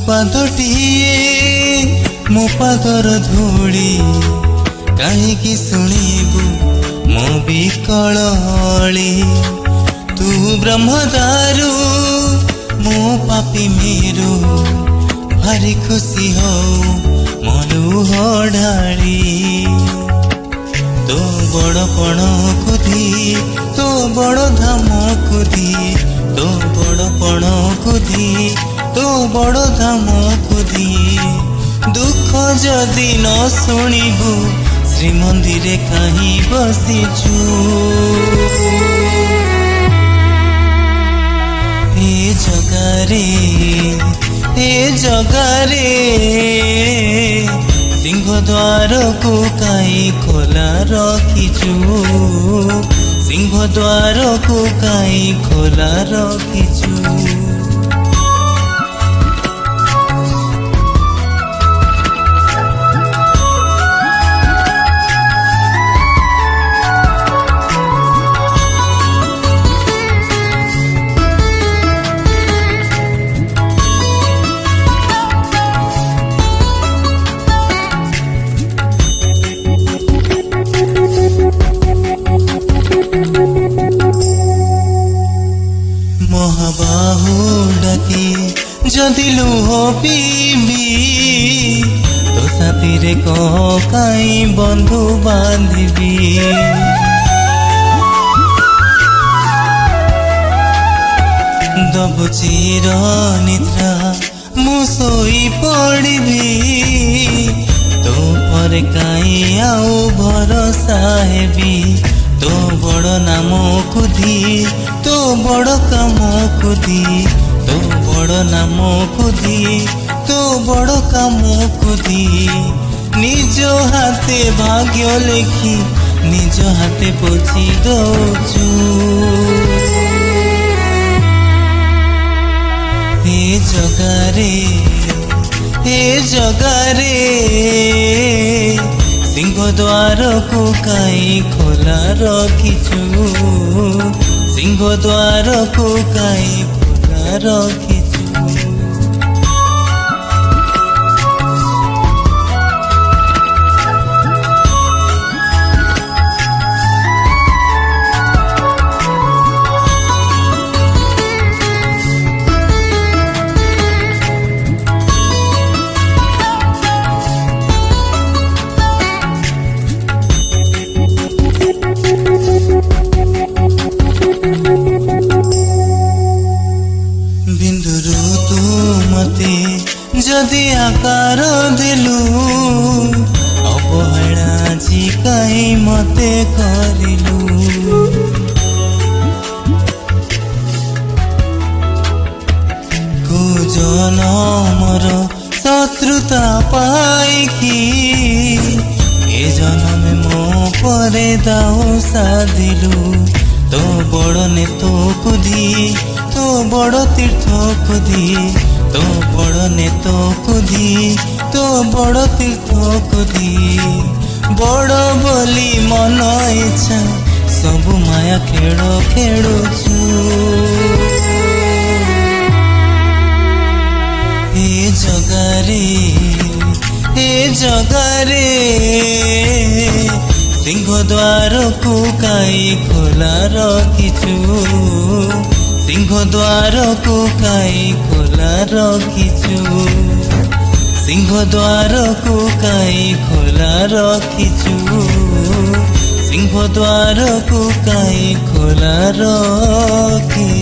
ପାଦଟିଏ ମୋ ପାଦର ଧୂଳି କାହିଁକି ଶୁଣିବୁ ମୋ ବିକଳ ଅଳି। ତୁ ବ୍ରହ୍ମଦାରୁ ମୋ ପାପି ମେରୁ ଭାରି ଖୁସି ହଉ ମନୁହ ଢାଳି। ତୋ ବଡ଼ପଣକୁ ଦିଏ ତୋ ବଡ଼ ଧାମକୁ ଦିଏ ତୋ ବଡ଼ପଣକୁ ଦିଏ ତୋ ବଡ଼ ଧାମକୁ ଦିଏ। ଦୁଃଖ ଯଦି ନ ଶୁଣିବୁ ଶ୍ରୀମନ୍ଦିରେ କାହିଁ ବସିଛୁ। ଏ ଜଗାରେ ଏ ଜଗାରେ सिंह द्वार को काई खोला रखिछु। सिंह द्वार को काई खोला रखिछु। महाबाहु डाकी जदि लुह पीबी तो साथी रे कह काई बंधु बांधिबी। दबु चिर निद्रा मु सोई पड़बी तो पर काई आउ भरोसा हेबी। तो बड़ नाम को दी तो बड़ काम को दी तो बड़ नाम को दी तो बड़ काम को दी। निज हाथे भाग्य लेखी निज हाथे पोछि दौचु। हे जगारे हे जगारे सिंह द्वार को काई खोला रखिछु। सिंह द्वार को काई खोला रखिछु। जदि आकार देलु अवहेला जी कहीं मते करिलु। को जनमर शत्रुता पाइकी ए जन्म मो परे दाऊ साधिलु। तो बड़ नेतो को दी तो बड़ तीर्थ को दी तो बड़ नेतो को दी तो बड़ तीर्थ को दी। बड़ बोली मन इच्छा सब माया खेल खेलुछु। हे जगारे हे जगारे सिंह द्वार को काई खोला रखिछु। सिंह द्वार को काई खोला रखिछु। सिंह द्वार को काई खोला रखिछु। सिंह द्वार को काई खोला रखिछु।